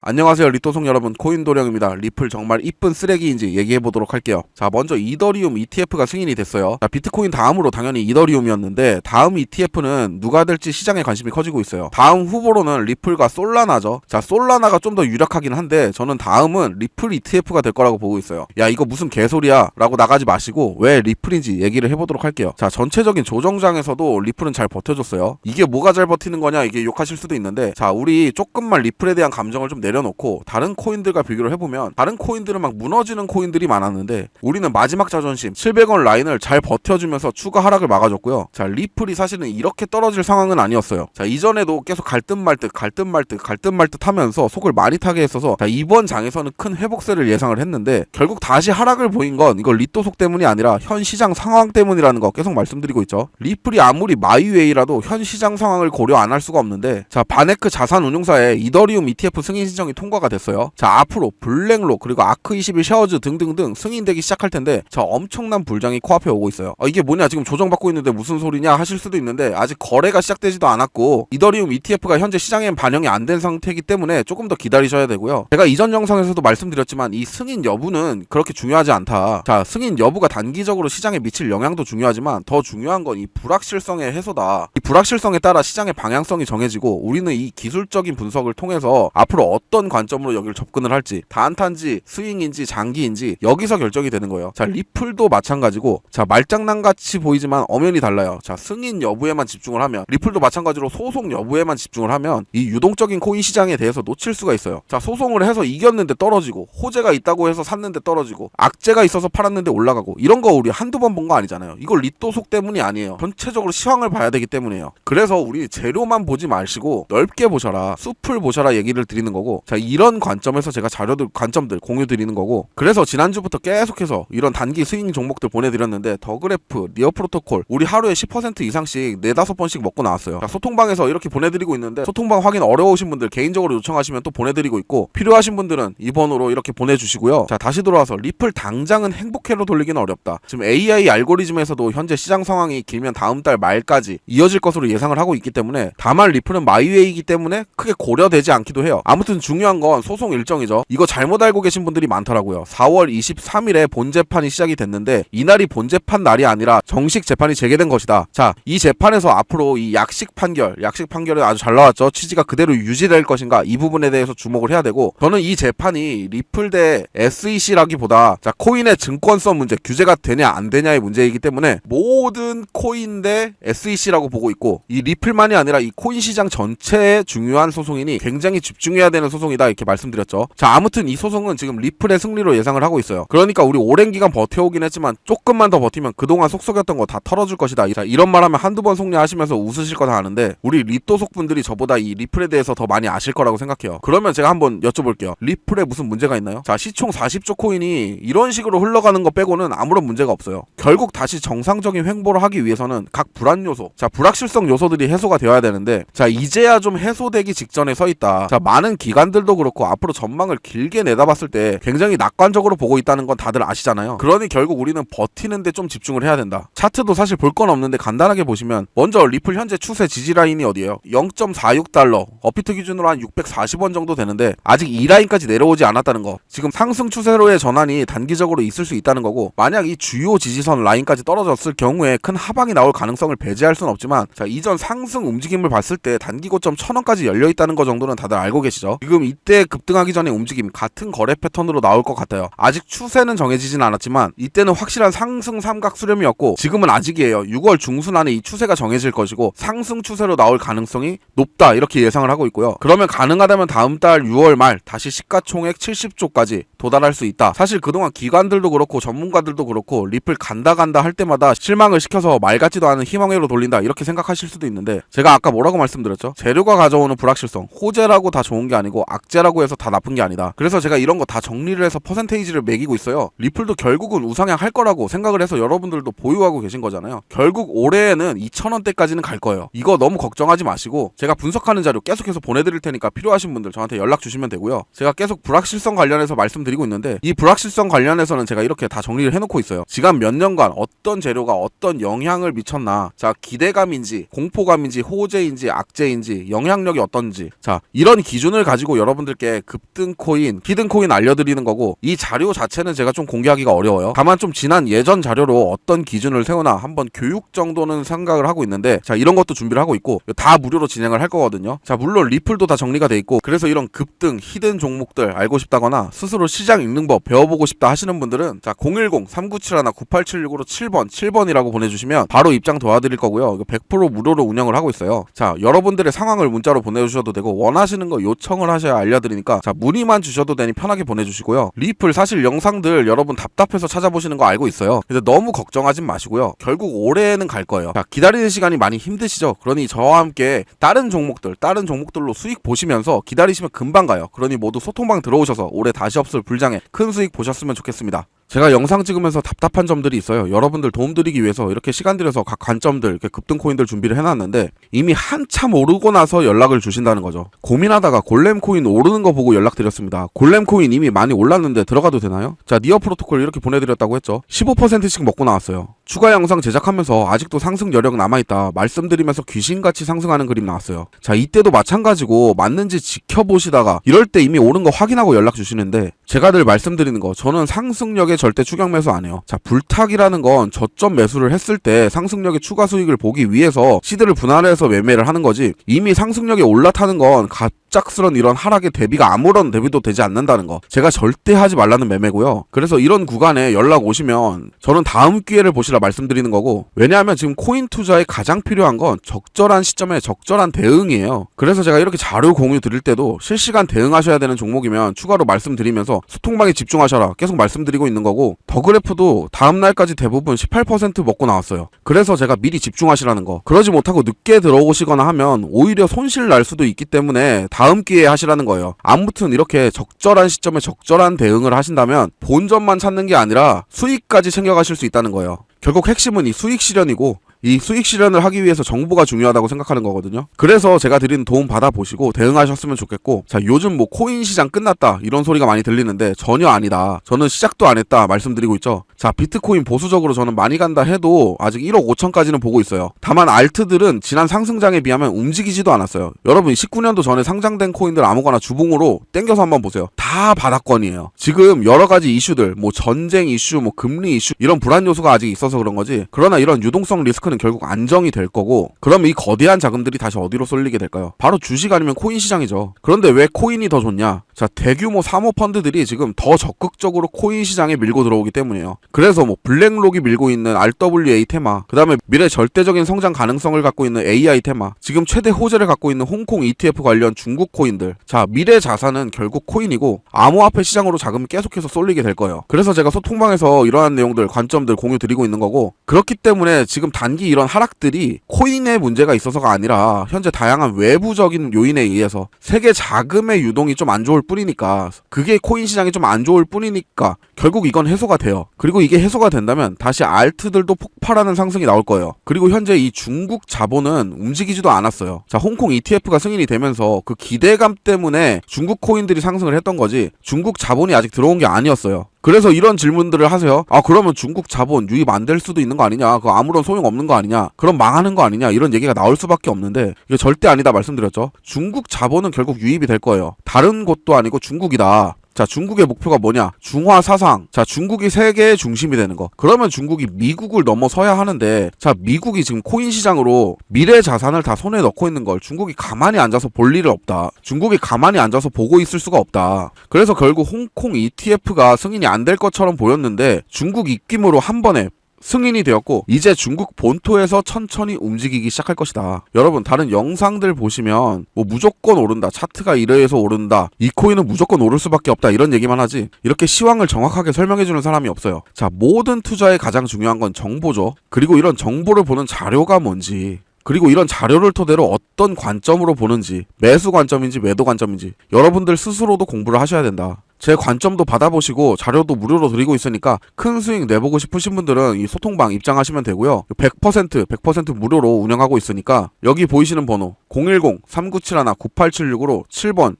안녕하세요 리또송 여러분, 코인도령입니다. 리플 정말 이쁜 쓰레기인지 얘기해보도록 할게요. 자, 먼저 이더리움 ETF가 승인이 됐어요. 자, 비트코인 다음으로 당연히 이더리움이었는데 다음 ETF는 누가 될지 시장에 관심이 커지고 있어요. 다음 후보로는 리플과 솔라나죠. 자, 솔라나가 좀 더 유력하긴 한데 저는 다음은 리플 ETF가 될 거라고 보고 있어요. 야, 이거 무슨 개소리야 라고 나가지 마시고 왜 리플인지 얘기를 해보도록 할게요. 자, 전체적인 조정장에서도 리플은 잘 버텨줬어요. 이게 뭐가 잘 버티는 거냐, 이게 욕하실 수도 있는데, 자, 우리 조금만 리플에 대한 감정을 좀 내려놓고 다른 코인들과 비교를 해보면 다른 코인들은 막 무너지는 코인들이 많았는데 우리는 마지막 자존심 700원 라인을 잘 버텨주면서 추가 하락을 막아줬고요. 자, 리플이 사실은 이렇게 떨어질 상황은 아니었어요. 자, 이전에도 계속 갈 듯 말 듯 하면서 속을 많이 타게 했어서, 자, 이번 장에서는 큰 회복세를 예상을 했는데 결국 다시 하락을 보인 건 이거 리또속 때문이 아니라 현 시장 상황 때문이라는 거 계속 말씀드리고 있죠. 리플이 아무리 마이웨이라도 현 시장 상황을 고려 안 할 수가 없는데, 자, 바네크 자산운용사의 이더리움 ETF 승인 신청이 통과가 됐어요. 자, 앞으로 블랙록 그리고 아크21 샤어즈 등등등 승인되기 시작할 텐데, 자, 엄청난 불장이 코앞에 오고 있어요. 이게 뭐냐, 지금 조정받고 있는데 무슨 소리냐 하실 수도 있는데, 아직 거래가 시작되지도 않았고 이더리움 ETF가 현재 시장엔 반영이 안 된 상태이기 때문에 조금 더 기다리셔야 되고요. 제가 이전 영상에서도 말씀드렸지만 이 승인 여부는 그렇게 중요하지 않다. 자, 승인 여부가 단기적으로 시장에 미칠 영향도 중요하지만 더 중요한 건 이 불확실성의 해소다. 이 불확실성에 따라 시장의 방향성이 정해지고 우리는 이 기술적인 분석을 통해서 앞으로 어떤 관점으로 여기를 접근을 할지, 단타인지 스윙인지 장기인지 여기서 결정이 되는 거예요. 자, 리플도 마찬가지고, 자, 말장난같이 보이지만 엄연히 달라요. 자, 승인 여부에만 집중을 하면, 리플도 마찬가지로 소송 여부에만 집중을 하면 이 유동적인 코인 시장에 대해서 놓칠 수가 있어요. 자, 소송을 해서 이겼는데 떨어지고, 호재가 있다고 해서 샀는데 떨어지고, 악재가 있어서 팔았는데 올라가고, 이런 거 우리 한두 번 본 거 아니잖아요. 이걸 리또속 때문이 아니에요. 전체적으로 시황을 봐야 되기 때문이에요. 그래서 우리 재료만 보지 마시고 넓게 보셔라, 숲을 보셔라 얘기를 드리는 거고, 자, 이런 관점에서 제가 자료들, 관점들 공유 드리는 거고, 그래서 지난주부터 계속해서 이런 단기 스윙 종목들 보내드렸는데, 더그래프, 리어 프로토콜 우리 하루에 10% 이상씩 4-5번씩 먹고 나왔어요. 자, 소통방에서 이렇게 보내드리고 있는데, 소통방 확인 어려우신 분들 개인적으로 요청하시면 또 보내드리고 있고, 필요하신 분들은 이 번호로 이렇게 보내주시고요. 자, 다시 돌아와서 리플 당장은 행복회로 돌리기는 어렵다. 지금 AI 알고리즘에서도 현재 시장 상황이 길면 다음 달 말까지 이어질 것으로 예상을 하고 있기 때문에, 다만 리플은 마이웨이이기 때문에 크게 고려되지 않기도 해요. 아무튼 중요한 건 소송 일정이죠. 이거 잘못 알고 계신 분들이 많더라고요. 4월 23일에 본재판이 시작이 됐는데 이날이 본재판 날이 아니라 정식 재판이 재개된 것이다. 자, 이 재판에서 앞으로 이 약식 판결은 아주 잘 나왔죠. 취지가 그대로 유지될 것인가, 이 부분에 대해서 주목을 해야 되고, 저는 이 재판이 리플 대 SEC라기보다 자, 코인의 증권성 문제, 규제가 되냐 안 되냐의 문제이기 때문에 모든 코인 대 SEC라고 보고 있고, 이 리플만이 아니라 이 코인 시장 전체의 중요한 소송이니 굉장히 집중해야 되는 소송이다, 이렇게 말씀드렸죠. 자, 아무튼 이 소송은 지금 리플의 승리로 예상을 하고 있어요. 그러니까 우리 오랜 기간 버텨오긴 했지만 조금만 더 버티면 그동안 속썩였던 거 다 털어줄 것이다. 자, 이런 말 하면 한두 번 속리하시면서 웃으실 거 다 아는데, 우리 리또속 분들이 저보다 이 리플에 대해서 더 많이 아실 거라고 생각해요. 그러면 제가 한번 여쭤볼게요. 리플에 무슨 문제가 있나요? 자, 시총 40조 코인이 이런 식으로 흘러가는 거 빼고는 아무런 문제가 없어요. 결국 다시 정상적인 횡보를 하기 위해서는 각 불안 요소, 자, 불확실성 요소들이 해소가 되어야 되는데, 자, 이제야 좀 해소되기 직전에 서 있다. 자, 많은 기관들도 그렇고 앞으로 전망을 길게 내다봤을 때 굉장히 낙관적으로 보고 있다는 건 다들 아시잖아요. 그러니 결국 우리는 버티는데 좀 집중을 해야 된다. 차트도 사실 볼 건 없는데 간단하게 보시면, 먼저 리플 현재 추세 지지 라인이 어디예요? 0.46달러, 업비트 기준으로 한 640원 정도 되는데 아직 이 라인까지 내려오지 않았다는 거. 지금 상승 추세로의 전환이 단기적으로 있을 수 있다는 거고, 만약 이 주요 지지선 라인까지 떨어졌을 경우에 큰 하방이 나올 가능성을 배제할 수는 없지만, 자, 이전 상승 움직임을 봤을 때 단기 고점 1000원까지 열려있다는 거 정도는 다들 알고 계시죠? 지금 이때 급등하기 전에 움직임 같은 거래 패턴으로 나올 것 같아요. 아직 추세는 정해지진 않았지만 이때는 확실한 상승 삼각 수렴이었고, 지금은 아직이에요. 6월 중순 안에 이 추세가 정해질 것이고 상승 추세로 나올 가능성이 높다, 이렇게 예상을 하고 있고요. 그러면 가능하다면 다음 달 6월 말 다시 시가총액 70조까지 도달할 수 있다. 사실 그동안 기관들도 그렇고 전문가들도 그렇고 리플 간다 할 때마다 실망을 시켜서 말 같지도 않은 희망회로 돌린다, 이렇게 생각하실 수도 있는데, 제가 아까 뭐라고 말씀드렸죠? 재료가 가져오는 불확실성, 호재라고 다 좋은 게 아니고 악재라고 해서 다 나쁜 게 아니다. 그래서 제가 이런 거 다 정리를 해서 퍼센테이지를 매기고 있어요. 리플도 결국은 우상향 할 거라고 생각을 해서 여러분들도 보유하고 계신 거잖아요. 결국 올해에는 2,000원대까지는 갈 거예요. 이거 너무 걱정하지 마시고 제가 분석하는 자료 계속해서 보내드릴 테니까 필요하신 분들 저한테 연락 주시면 되고요. 제가 계속 불확실성 관련해서 말씀드리는 드리고 있는데 이 불확실성 관련해서는 제가 이렇게 다 정리를 해놓고 있어요. 지난 몇 년간 어떤 재료가 어떤 영향을 미쳤나, 자 기대감인지 공포감인지 호재인지 악재인지 영향력이 어떤지, 자 이런 기준을 가지고 여러분들께 급등 코인 히든 코인 알려드리는 거고, 이 자료 자체는 제가 좀 공개하기가 어려워요. 다만 좀 지난 예전 자료로 어떤 기준을 세우나 한번 교육 정도는 생각을 하고 있는데, 자 이런 것도 준비를 하고 있고 다 무료로 진행을 할 거거든요. 자 물론 리플도 다 정리가 돼 있고, 그래서 이런 급등 히든 종목들 알고 싶다거나 스스로 시장 읽는 법 배워보고 싶다 하시는 분들은 자 010-3971-9876으로 7번이라고 보내주시면 바로 입장 도와드릴 거고요. 이거 100% 무료로 운영을 하고 있어요. 자 여러분들의 상황을 문자로 보내주셔도 되고, 원하시는 거 요청을 하셔야 알려드리니까 자 문의만 주셔도 되니 편하게 보내주시고요. 리플 사실 영상들 여러분 답답해서 찾아보시는 거 알고 있어요. 근데 너무 걱정하진 마시고요. 결국 올해는 갈 거예요. 자 기다리는 시간이 많이 힘드시죠? 그러니 저와 함께 다른 종목들로 수익 보시면서 기다리시면 금방 가요. 그러니 모두 소통방 들어오셔서 올해 다시 없을 불장에 큰 수익 보셨으면 좋겠습니다. 제가 영상 찍으면서 답답한 점들이 있어요. 여러분들 도움드리기 위해서 이렇게 시간 들여서 각 관점들, 이렇게 급등 코인들 준비를 해놨는데 이미 한참 오르고 나서 연락을 주신다는 거죠. 고민하다가 골렘 코인 오르는 거 보고 연락드렸습니다. 골렘 코인 이미 많이 올랐는데 들어가도 되나요? 자 니어 프로토콜 이렇게 보내드렸다고 했죠. 15%씩 먹고 나왔어요. 추가 영상 제작하면서 아직도 상승 여력 남아있다 말씀드리면서 귀신같이 상승하는 그림 나왔어요. 자 이때도 마찬가지고 맞는지 지켜보시다가 이럴 때 이미 오른 거 확인하고 연락 주시는데, 제가 늘 말씀드리는 거, 저는 상승력에 절대 추격 매수 안 해요. 자 불탁이라는 건 저점 매수를 했을 때 상승력의 추가 수익을 보기 위해서 시드를 분할해서 매매를 하는 거지, 이미 상승력에 올라타는 건 갑작스런 이런 하락의 대비가 아무런 대비도 되지 않는다는 거, 제가 절대 하지 말라는 매매고요. 그래서 이런 구간에 연락 오시면 저는 다음 기회를 보시라 말씀드리는 거고, 왜냐하면 지금 코인 투자에 가장 필요한 건 적절한 시점에 적절한 대응이에요. 그래서 제가 이렇게 자료 공유 드릴 때도 실시간 대응하셔야 되는 종목이면 추가로 말씀드리면서 소통방에 집중하셔라 계속 말씀드리고 있는 거고, 더그래프도 다음날까지 대부분 18% 먹고 나왔어요. 그래서 제가 미리 집중하시라는 거, 그러지 못하고 늦게 들어오시거나 하면 오히려 손실 날 수도 있기 때문에 다음 기회에 하시라는 거예요. 아무튼 이렇게 적절한 시점에 적절한 대응을 하신다면 본전만 찾는 게 아니라 수익까지 챙겨가실 수 있다는 거예요. 결국 핵심은 이 수익 실현이고, 이 수익 실현을 하기 위해서 정보가 중요하다고 생각하는 거거든요. 그래서 제가 드리는 도움 받아보시고 대응하셨으면 좋겠고, 자 요즘 뭐 코인 시장 끝났다 이런 소리가 많이 들리는데 전혀 아니다. 저는 시작도 안 했다 말씀드리고 있죠. 자 비트코인 보수적으로 저는 많이 간다 해도 아직 1억 5천까지는 보고 있어요. 다만 알트들은 지난 상승장에 비하면 움직이지도 않았어요. 여러분 19년도 전에 상장된 코인들 아무거나 주봉으로 땡겨서 한번 보세요. 다 바닥권이에요. 지금 여러가지 이슈들, 뭐 전쟁 이슈, 뭐 금리 이슈, 이런 불안 요소가 아직 있어서 그런 거지, 그러나 이런 유동성 리스크는 결국 안정이 될 거고, 그럼 이 거대한 자금들이 다시 어디로 쏠리게 될까요? 바로 주식 아니면 코인 시장이죠. 그런데 왜 코인이 더 좋냐? 자 대규모 사모펀드들이 지금 더 적극적으로 코인 시장에 밀고 들어오기 때문이에요. 그래서 뭐 블랙록이 밀고 있는 RWA 테마, 그 다음에 미래 절대적인 성장 가능성을 갖고 있는 AI 테마, 지금 최대 호재를 갖고 있는 홍콩 ETF 관련 중국 코인들, 자 미래 자산은 결국 코인이고 암호화폐 시장으로 자금이 계속해서 쏠리게 될 거예요. 그래서 제가 소통방에서 이러한 내용들, 관점들 공유 드리고 있는 거고, 그렇기 때문에 지금 단기 이런 하락들이 코인의 문제가 있어서가 아니라 현재 다양한 외부적인 요인에 의해서 세계 자금의 유동이 좀 안 좋을 뿐이니까, 그게 코인 시장이 좀 안 좋을 뿐이니까 결국 이건 해소가 돼요. 그리고 이게 해소가 된다면 다시 알트들도 폭발하는 상승이 나올 거예요. 그리고 현재 이 중국 자본은 움직이지도 않았어요. 자 홍콩 ETF가 승인이 되면서 그 기대감 때문에 중국 코인들이 상승을 했던 거지, 중국 자본이 아직 들어온 게 아니었어요. 그래서 이런 질문들을 하세요. 아 그러면 중국 자본 유입 안 될 수도 있는 거 아니냐, 그거 아무런 소용 없는 거 아니냐, 그럼 망하는 거 아니냐, 이런 얘기가 나올 수밖에 없는데 이게 절대 아니다 말씀드렸죠. 중국 자본은 결국 유입이 될 거예요. 다른 곳도 아니고 중국이다. 자 중국의 목표가 뭐냐? 중화 사상. 자 중국이 세계의 중심이 되는 거. 그러면 중국이 미국을 넘어서야 하는데, 자 미국이 지금 코인 시장으로 미래 자산을 다 손에 넣고 있는 걸 중국이 가만히 앉아서 볼 일은 없다. 중국이 가만히 앉아서 보고 있을 수가 없다. 그래서 결국 홍콩 ETF가 승인이 안 될 것처럼 보였는데 중국 입김으로 한 번에 승인이 되었고, 이제 중국 본토에서 천천히 움직이기 시작할 것이다. 여러분 다른 영상들 보시면 뭐 무조건 오른다, 차트가 이래서 오른다, 이 코인은 무조건 오를 수밖에 없다 이런 얘기만 하지, 이렇게 시황을 정확하게 설명해주는 사람이 없어요. 자 모든 투자에 가장 중요한 건 정보죠. 그리고 이런 정보를 보는 자료가 뭔지, 그리고 이런 자료를 토대로 어떤 관점으로 보는지, 매수 관점인지 매도 관점인지 여러분들 스스로도 공부를 하셔야 된다. 제 관점도 받아보시고 자료도 무료로 드리고 있으니까 큰 수익 내보고 싶으신 분들은 이 소통방 입장하시면 되고요. 100% 무료로 운영하고 있으니까 여기 보이시는 번호 010-3971-9876으로 7번